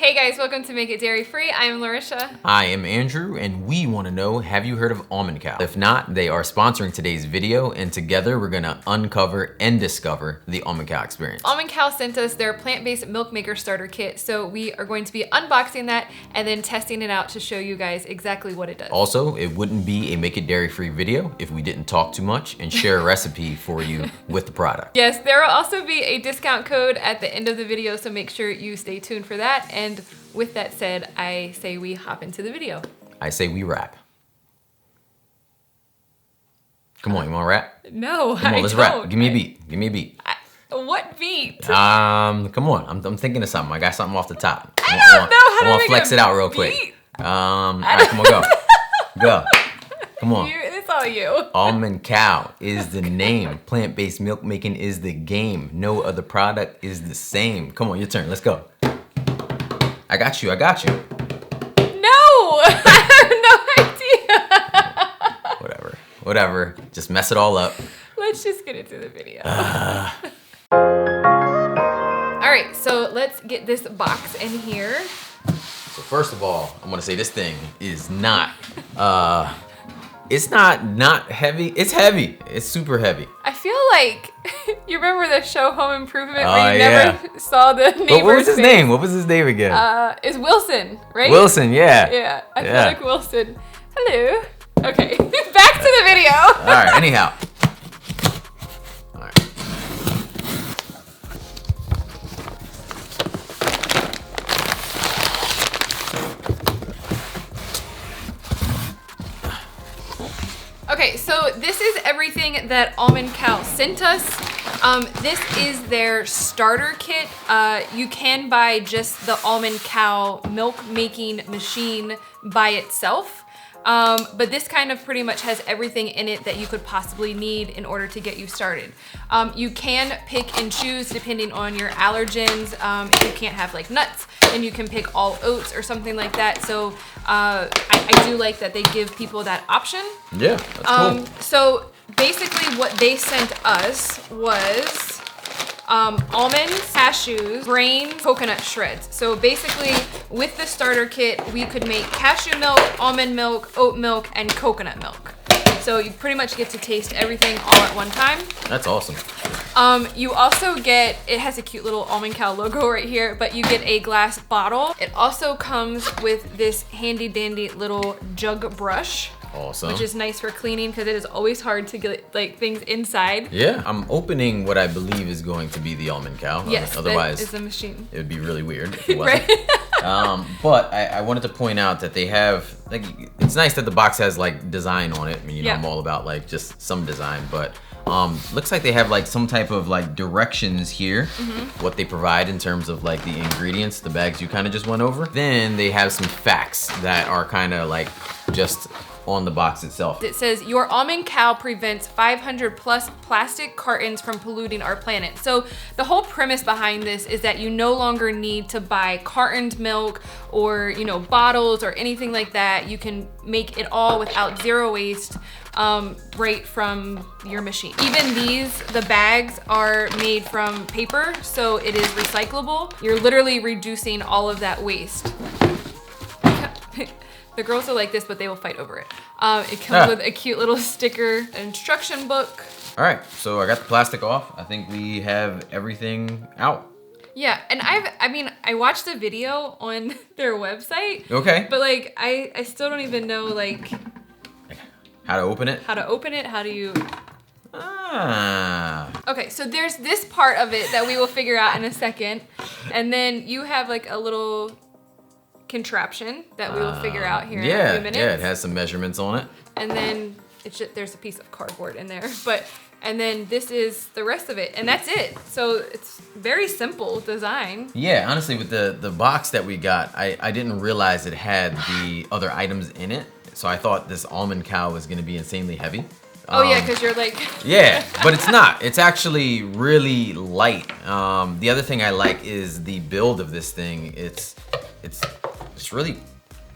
Hey guys, welcome to Make It Dairy Free. I am Larisha. I am Andrew, and we want to know, have you heard of Almond Cow? If not, they are sponsoring today's video, and together we're gonna uncover and discover the Almond Cow experience. Almond Cow sent us their plant-based milk maker starter kit, so we are going to be unboxing that and then testing it out to show you guys exactly what it does. Also, it wouldn't be a Make It Dairy Free video if we didn't talk too much and share a recipe for you with the product. Yes, there will also be a discount code at the end of the video, so make sure you stay tuned for that. And with that said, I say we hop into the video. I say we rap. Come on, you wanna rap? No, Come on, let's rap. Give me a beat. Give me a beat. What beat? Come on. I'm thinking of something. I got something off the top. I don't know how to I want make to flex a it out real beat. quick. All right, come on, go. Go. Come on. It's all you. Almond Cow is the name. Plant-based milk making is the game. No other product is the same. Come on, your turn. Let's go. I got you. No! I have no idea. Whatever. Just mess it all up. Let's just get into the video. All right, so let's get this box in here. So first of all, I'm gonna say this thing is not, it's not heavy. It's heavy. It's super heavy. I feel like you remember the show Home Improvement where you never saw the neighbor's What was his face? name? What was his name again? Is Wilson, right? Wilson, yeah. Yeah, I feel like Wilson. Hello. Okay, back to the video. All right, anyhow. All right. Okay, so this is everything that Almond Cow sent us. This is their starter kit. You can buy just the Almond Cow milk making machine by itself. But this kind of pretty much has everything in it that you could possibly need in order to get you started. You can pick and choose depending on your allergens. If you can't have like nuts, then you can pick all oats or something like that. So I do like that they give people that option. Yeah, that's cool. So basically what they sent us was almonds, cashews, grain, coconut shreds. So basically with the starter kit, we could make cashew milk, almond milk, oat milk, and coconut milk. So you pretty much get to taste everything all at one time. That's awesome. You also get, it has a cute little Almond Cow logo right here, but you get a glass bottle. It also comes with this handy dandy little jug brush. Awesome. Which is nice for cleaning because it is always hard to get like things inside. Yeah, I'm opening what I believe is going to be the Almond Cow. Yes, otherwise that is the machine. It would be really weird if it wasn't. Right? But I wanted to point out that they have, like, it's nice that the box has like design on it. I mean, you know, I'm all about like just some design, but looks like they have like some type of like directions here, what they provide in terms of like the ingredients, the bags you kind of just went over. Then they have some facts that are kind of like just on the box itself. It says, your Almond Cow prevents 500 plus plastic cartons from polluting our planet. So the whole premise behind this is that you no longer need to buy cartoned milk or, you know, bottles or anything like that. You can make it all without zero waste right from your machine. Even these, the bags are made from paper, so it is recyclable. You're literally reducing all of that waste. The girls are like this, but they will fight over it. It comes with a cute little sticker, an instruction book. All right, so I got the plastic off. I think we have everything out. Yeah, and I watched a video on their website. Okay. But like, I still don't even know like how to open it. How do you? Okay, so there's this part of it that we will figure out in a second, and then you have like a little contraption that we will figure out here in a few minutes. Yeah, it has some measurements on it. And then there's a piece of cardboard in there, and then this is the rest of it, and that's it. So it's very simple design. Yeah, honestly, with the box that we got, I didn't realize it had the other items in it. So I thought this Almond Cow was gonna be insanely heavy. Oh yeah, because you're like... Yeah, but it's not. It's actually really light. The other thing I like is the build of this thing. It's really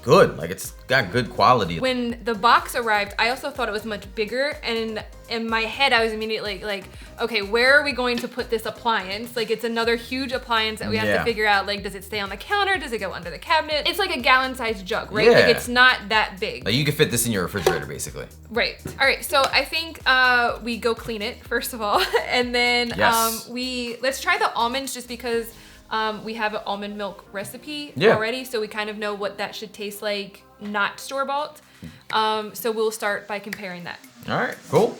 good. Like, it's got good quality. When the box arrived, I also thought it was much bigger, and in my head I was immediately like, okay, where are we going to put this appliance? Like, it's another huge appliance that we have to figure out, like, does it stay on the counter? Does it go under the cabinet? It's like a gallon-sized jug, right? Yeah. Like, it's not that big. Like, you could fit this in your refrigerator, basically. Right. All right, so I think we go clean it, first of all, and then let's try the almonds just because we have an almond milk recipe already, so we kind of know what that should taste like, not store-bought. So we'll start by comparing that. All right, cool.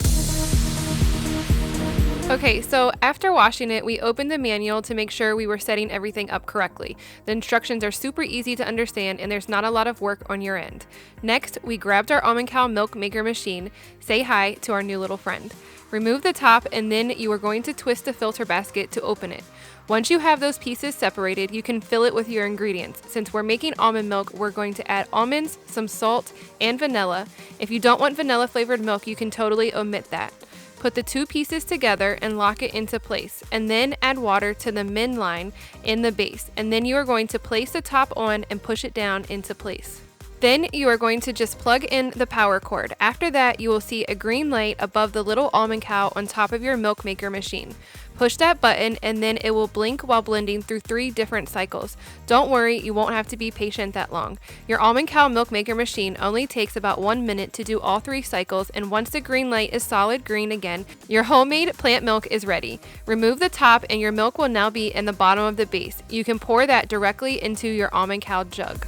Okay, so after washing it, we opened the manual to make sure we were setting everything up correctly. The instructions are super easy to understand and there's not a lot of work on your end. Next, we grabbed our Almond Cow milk maker machine. Say hi to our new little friend. Remove the top and then you are going to twist the filter basket to open it. Once you have those pieces separated, you can fill it with your ingredients. Since we're making almond milk, we're going to add almonds, some salt, and vanilla. If you don't want vanilla flavored milk, you can totally omit that. Put the two pieces together and lock it into place, and then add water to the min line in the base, and then you are going to place the top on and push it down into place. Then you are going to just plug in the power cord. After that, you will see a green light above the little Almond Cow on top of your milk maker machine. Push that button and then it will blink while blending through 3 different cycles. Don't worry, you won't have to be patient that long. Your Almond Cow milk maker machine only takes about 1 minute to do all 3 cycles, and once the green light is solid green again, your homemade plant milk is ready. Remove the top and your milk will now be in the bottom of the base. You can pour that directly into your Almond Cow jug.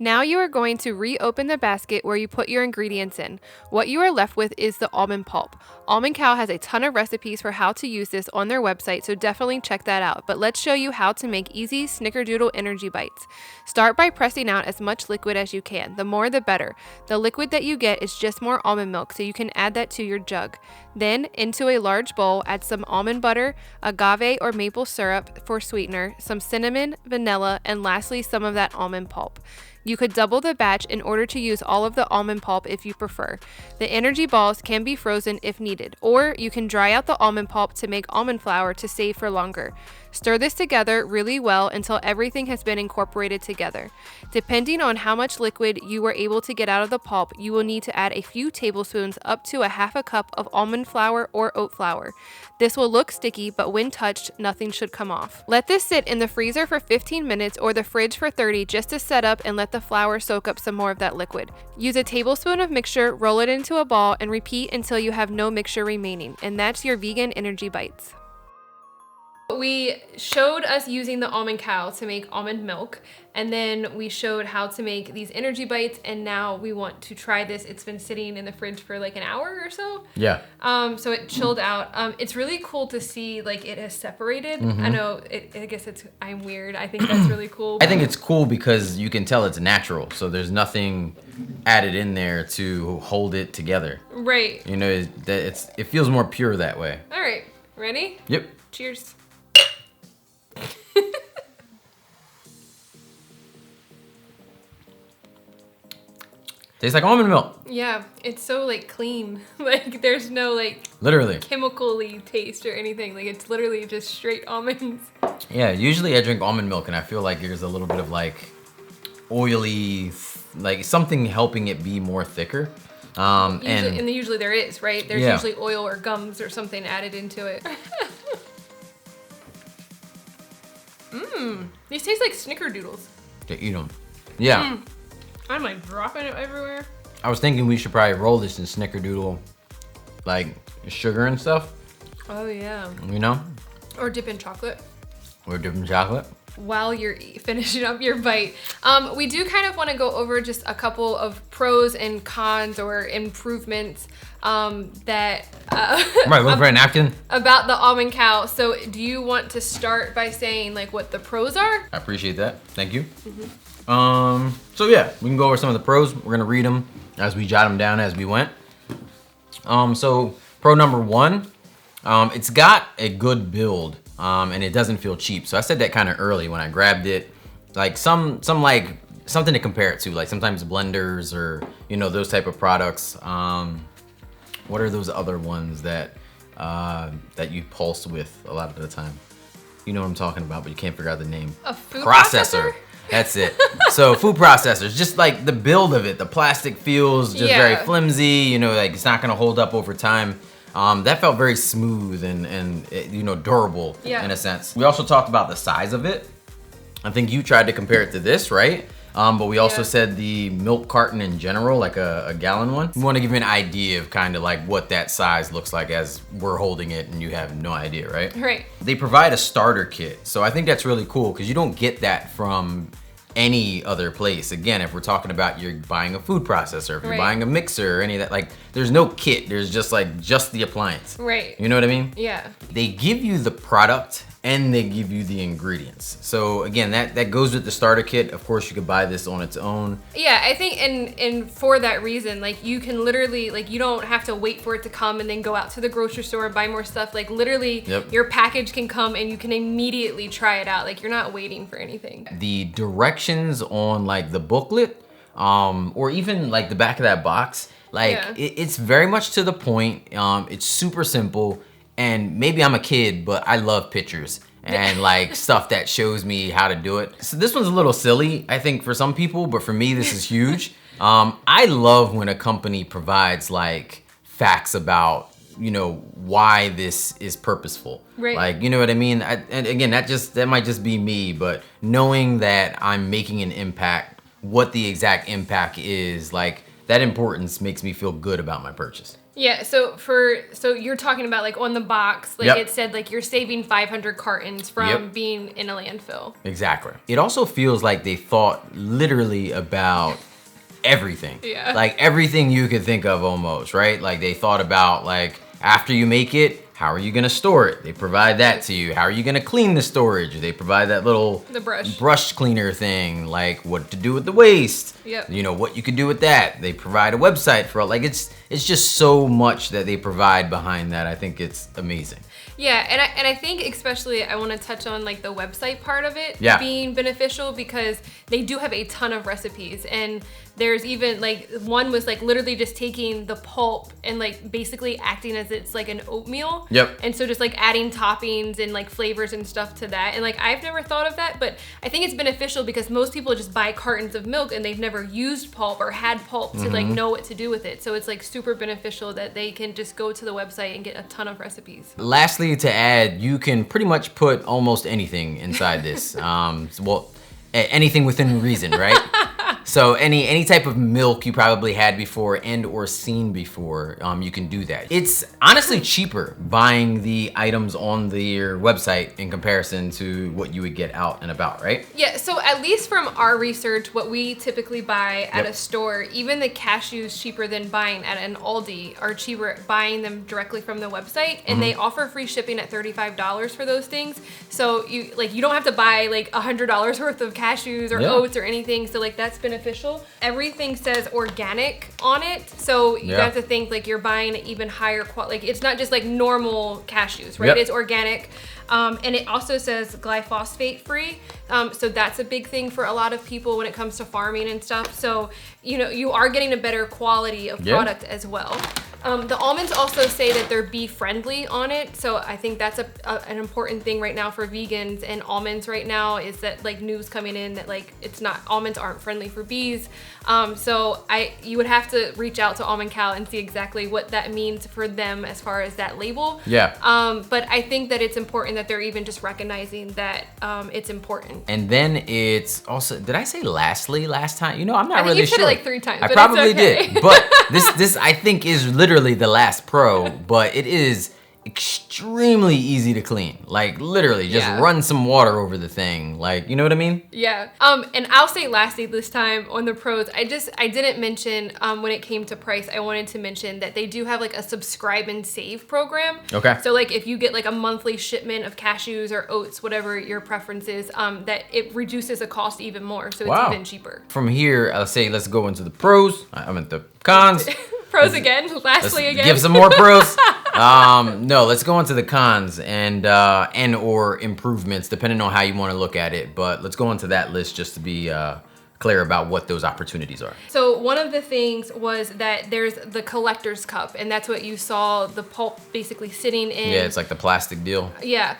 Now you are going to reopen the basket where you put your ingredients in. What you are left with is the almond pulp. Almond Cow has a ton of recipes for how to use this on their website, so definitely check that out. But let's show you how to make easy Snickerdoodle energy bites. Start by pressing out as much liquid as you can. The more the better. The liquid that you get is just more almond milk, so you can add that to your jug. Then, into a large bowl, add some almond butter, agave or maple syrup for sweetener, some cinnamon, vanilla, and lastly some of that almond pulp. You could double the batch in order to use all of the almond pulp if you prefer. The energy balls can be frozen if needed, or you can dry out the almond pulp to make almond flour to save for longer. Stir this together really well until everything has been incorporated together. Depending on how much liquid you were able to get out of the pulp, you will need to add a few tablespoons up to a half a cup of almond flour or oat flour. This will look sticky, but when touched, nothing should come off. Let this sit in the freezer for 15 minutes or the fridge for 30 just to set up and let the flour soak up some more of that liquid. Use a tablespoon of mixture, roll it into a ball, and repeat until you have no mixture remaining. And that's your vegan energy bites. We showed us using the Almond Cow to make almond milk, and then we showed how to make these energy bites, and now we want to try this. It's been sitting in the fridge for like an hour or so. Yeah. So it chilled out. It's really cool to see like it has separated. I know, I guess I'm weird. I think that's really cool. I think it's cool because you can tell it's natural, so there's nothing added in there to hold it together. Right. You know, it feels more pure that way. All right. Ready? Yep. Cheers. Tastes like almond milk. Yeah, it's so like clean. Like there's no like literally chemical-y taste or anything. Like it's literally just straight almonds. Yeah, usually I drink almond milk and I feel like there's a little bit of like oily, like something helping it be more thicker. Usually there is, right? There's usually oil or gums or something added into it. These taste like Snickerdoodles. To eat them. Yeah. I'm like dropping it everywhere. I was thinking we should probably roll this in Snickerdoodle, like sugar and stuff. Oh yeah. You know? Or dip in chocolate. Or dip in chocolate. While you're finishing up your bite. We do kind of want to go over just a couple of pros and cons or improvements that right, look for a napkin. About the Almond Cow. So do you want to start by saying like what the pros are? I appreciate that. Thank you. So yeah, we can go over some of the pros. We're gonna read them as we jot them down as we went. So pro number 1, it's got a good build. And it doesn't feel cheap. So I said that kind of early when I grabbed it. Like some like something to compare it to. Like sometimes blenders or, you know, those type of products. What are those other ones that that you pulse with a lot of the time? You know what I'm talking about, but you can't figure out the name. A food processor? That's it. So food processors, just like the build of it, the plastic feels just very flimsy, you know, like it's not gonna hold up over time. That felt very smooth and you know, durable in a sense. We also talked about the size of it. I think you tried to compare it to this, right? But we also said the milk carton in general, like a gallon one. We want to give you an idea of kind of like what that size looks like as we're holding it and you have no idea, right? Right. They provide a starter kit. So I think that's really cool because you don't get that from any other place. Again, if we're talking about you're buying a food processor, if you're buying a mixer or any of that, like there's no kit. There's just the appliance. Right. You know what I mean? Yeah. They give you the product and they give you the ingredients. So again, that goes with the starter kit. Of course, you could buy this on its own. Yeah, I think and for that reason, like you can literally, like you don't have to wait for it to come and then go out to the grocery store and buy more stuff. Like literally your package can come and you can immediately try it out. Like you're not waiting for anything. The directions on like the booklet, or even like the back of that box, like it's very much to the point. It's super simple. And maybe I'm a kid, but I love pictures and like stuff that shows me how to do it. So this one's a little silly, I think, for some people, but for me, this is huge. I love when a company provides like facts about, you know, why this is purposeful. Right. Like, you know what I mean? And again, that might just be me, but knowing that I'm making an impact, what the exact impact is, like that importance makes me feel good about my purchase. Yeah, so you're talking about like on the box, like it said like you're saving 500 cartons from being in a landfill. Exactly. It also feels like they thought literally about everything. Yeah. Like everything you could think of almost, right? Like they thought about like after you make it, how are you gonna store it? They provide that to you. How are you gonna clean the storage? They provide that little brush cleaner thing, like what to do with the waste. Yep. You know, what you could do with that. They provide a website for it. Like it's just so much that they provide behind that. I think it's amazing. Yeah, and I think especially I want to touch on like the website part of it being beneficial because they do have a ton of recipes, and there's even like one was like literally just taking the pulp and like basically acting as it's like an oatmeal. Yep. And so just like adding toppings and like flavors and stuff to that. And like I've never thought of that, but I think it's beneficial because most people just buy cartons of milk and they've never used pulp or had pulp to like know what to do with it. So it's like super beneficial that they can just go to the website and get a ton of recipes. Lastly, to add, you can pretty much put almost anything inside this. Well, anything within reason, right? So any type of milk you probably had before and or seen before, you can do that. It's honestly cheaper buying the items on their website in comparison to what you would get out and about, right? Yeah, so at least from our research, what we typically buy at a store, even the cashews cheaper than buying at an Aldi are cheaper buying them directly from the website, and they offer free shipping at $35 for those things. So you don't have to buy like $100 worth of cashews or oats or anything. So like that's beneficial. Everything says organic on it, so you have to think like you're buying even higher quality. Like it's not just like normal cashews, right? It's organic, and it also says glyphosate free. So that's a big thing for a lot of people when it comes to farming and stuff. So you know you are getting a better quality of product as well. The almonds also say that they're bee friendly on it, so I think that's an important thing right now for vegans and almonds right now is that like news coming in that like almonds aren't friendly for bees. So you would have to reach out to Almond Cow and see exactly what that means for them as far as that label. Yeah. But I think that it's important that they're even just recognizing that it's important. And then it's also, did I say lastly last time? You know, I'm not really sure. I think you said it like 3 times. I probably did. But this I think is literally the last pro, but it is extremely easy to clean. Like literally just run some water over the thing. Like, you know what I mean? Yeah. And I'll say lastly this time on the pros, I didn't mention when it came to price, I wanted to mention that they do have like a subscribe and save program. Okay. So like if you get like a monthly shipment of cashews or oats, whatever your preference is, that it reduces the cost even more. So it's even cheaper. From here, I'll say let's go into the pros. I meant the cons. Pros again. Lastly again. Give some more pros. No, let's go into the cons and or improvements, depending on how you want to look at it. But let's go into that list just to be clear about what those opportunities are. So one of the things was that there's the collector's cup, and that's what you saw the Pulp basically sitting in. Yeah, it's like the plastic deal. Yeah.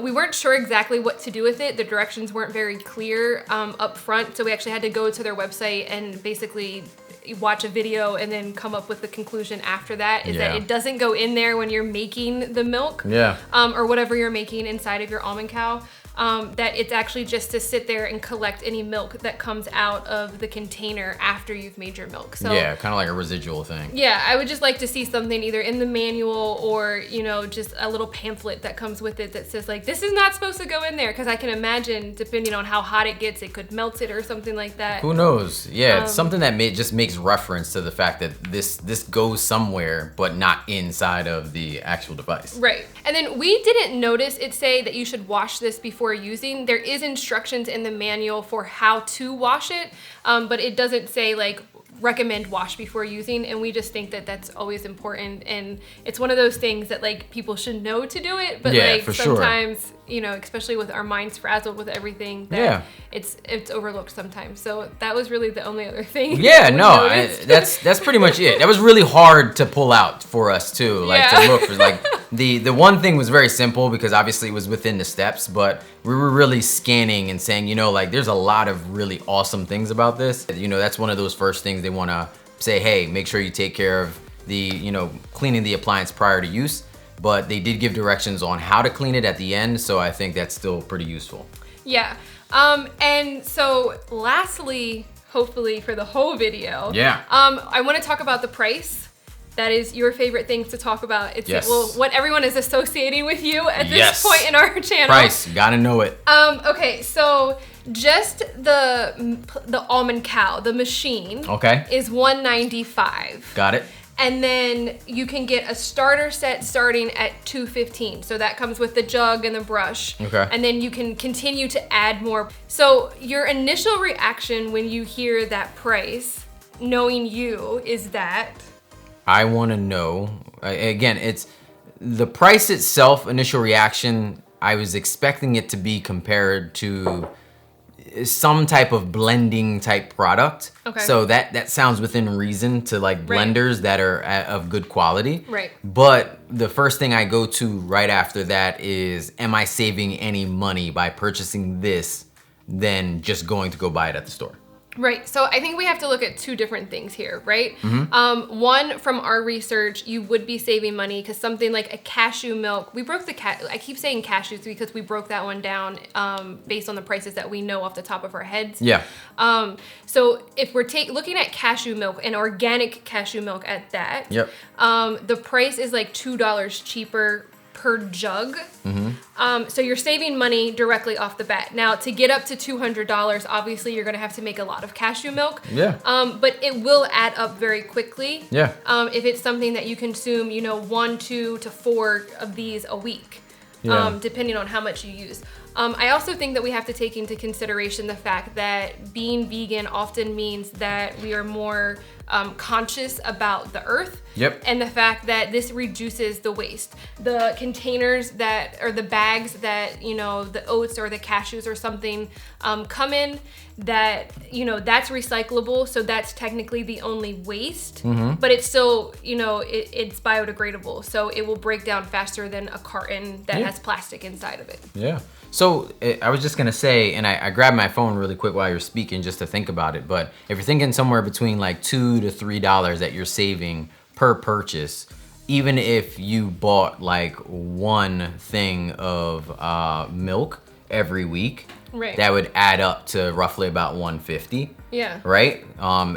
We weren't sure exactly what to do with it. The directions weren't very clear up front, so we actually had to go to their website and basically watch a video and then come up with the conclusion after that is that it doesn't go in there when you're making the milk or whatever you're making inside of your almond cow. That it's actually just to sit there and collect any milk that comes out of the container after you've made your milk. So yeah, kind of like a residual thing. Yeah, I would just like to see something either in the manual or, you know, just a little pamphlet that comes with it that says like, this is not supposed to go in there. Because I can imagine, depending on how hot it gets, it could melt it or something like that. Who knows? Yeah, it's something that just makes reference to the fact that this goes somewhere, but not inside of the actual device. Right. And then we didn't notice it say that you should wash this before using. There is instructions in the manual for how to wash it, but it doesn't say like recommend wash before using, and we just think that that's always important, and it's one of those things that like people should know to do it, but like sometimes you know, especially with our minds frazzled with everything, that it's overlooked sometimes. So that was really the only other thing. Yeah, no, that's pretty much it. That was really hard to pull out for us too, like to look for like the one thing was very simple because obviously it was within the steps, but we were really scanning and saying, you know, like there's a lot of really awesome things about this. You know, that's one of those first things they want to say, hey, make sure you take care of the, you know, cleaning the appliance prior to use. But they did give directions on how to clean it at the end, so I think that's still pretty useful. Yeah. And so lastly, hopefully for the whole video, I want to talk about the price. That is your favorite things to talk about. It's well, what everyone is associating with you at this point in our channel. Price, gotta know it. Okay, so just the Almond Cow, the machine, is $195. Got it. And then you can get a starter set starting at $215. So that comes with the jug and the brush. Okay. And then you can continue to add more. So your initial reaction when you hear that price, knowing you, is that? I want to know, again, it's the price itself, initial reaction, I was expecting it to be compared to some type of blending type product. Okay. So that sounds within reason to like blenders that are of good quality. Right. But the first thing I go to right after that is, am I saving any money by purchasing this than just going to go buy it at the store? Right. So I think we have to look at two different things here, right? Mm-hmm. One, from our research, you would be saving money because something like a cashew milk, we broke I keep saying cashews because we broke that one down based on the prices that we know off the top of our heads. Yeah. So if we're looking at cashew milk, and organic cashew milk at that, the price is like $2 cheaper per jug. So you're saving money directly off the bat. Now, to get up to $200, obviously you're gonna have to make a lot of cashew milk. But it will add up very quickly. If it's something that you consume, you know, 1, 2 to 4 of these a week, depending on how much you use. I also think that we have to take into consideration the fact that being vegan often means that we are more conscious about the earth. And the fact that this reduces the waste. The containers that, or the bags that, you know, the oats or the cashews or something come in, that, you know, that's recyclable. So that's technically the only waste, but it's still, you know, it's biodegradable. So it will break down faster than a carton that has plastic inside of it. So I was just gonna say, and I grabbed my phone really quick while you're speaking just to think about it, but if you're thinking somewhere between like $2 to $3 that you're saving per purchase, even if you bought like one thing of milk every week, that would add up to roughly about $150. Right?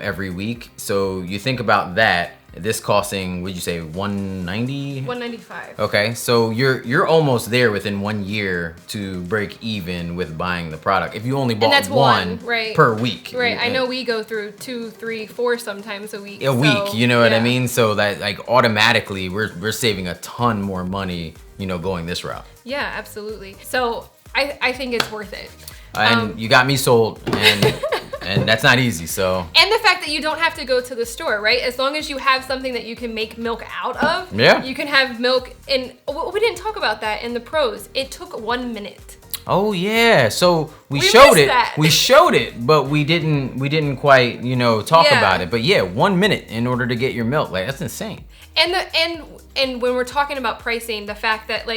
Every week. So you think about that. This costing, would you say $190? $195. Okay, so you're almost there within 1 year to break even with buying the product. If you only bought one per week. I know we go through 2, 3, 4 sometimes a week. You know what I mean? So that like automatically we're saving a ton more money, you know, going this route. Yeah, absolutely. So I think it's worth it. And you got me sold, and that's not easy, so. And the fact that you don't have to go to the store, right? As long as you have something that you can make milk out of, you can have milk in, we didn't talk about that in the pros. It took 1 minute. Oh yeah, so we missed showed it. that. We showed it, but we didn't quite, talk Yeah. about it. But yeah, 1 minute in order to get your milk. Like that's insane. And when we're talking about pricing, the fact that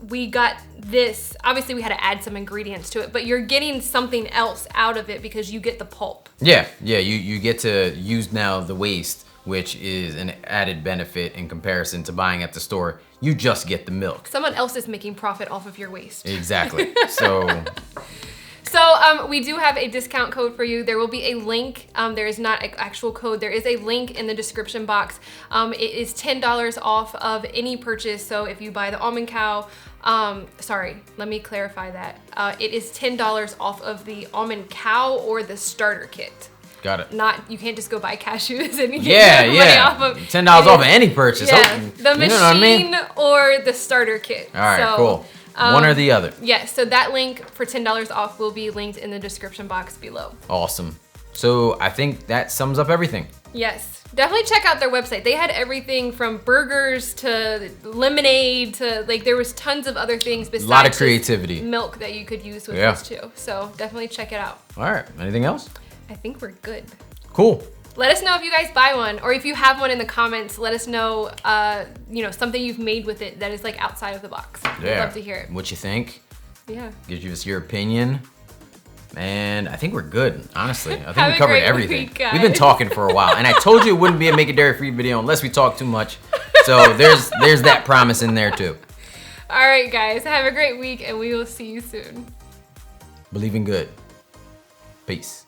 we got this, obviously we had to add some ingredients to it, but you're getting something else out of it because you get the pulp. Yeah, you get to use now the waste, which is an added benefit in comparison to buying at the store. You just get the milk. Someone else is making profit off of your waste. Exactly. So we do have a discount code for you. There will be a link. There is not an actual code. There is a link in the description box. It is $10 off of any purchase. So if you buy the Almond Cow, sorry, let me clarify that. It is $10 off of the Almond Cow or the starter kit. got it. You can't just go buy cashews and you get money off of $10 off of any purchase. Yeah, Oh, the machine you know what I mean? or the starter kit. All right, So, cool. One or the other. Yes, so that link for $10 off will be linked in the description box below. Awesome. So I think that sums up everything. Yes, definitely check out their website. They had everything from burgers to lemonade to there was tons of other things besides A lot of creativity. milk that you could use with this too. So definitely check it out. All right. Anything else? I think we're good. Cool. Let us know if you guys buy one, or if you have one in the comments. Let us know, something you've made with it that is outside of the box. Yeah. We'd love to hear it. What you think? Yeah. Give us your opinion. And I think we're good, honestly. I think Have we a covered great everything. week, guys. We've been talking for a while, and I told you it wouldn't be a Make It Dairy Free video unless we talk too much. So there's that promise in there too. All right, guys. Have a great week, and we will see you soon. Believe in good. Peace.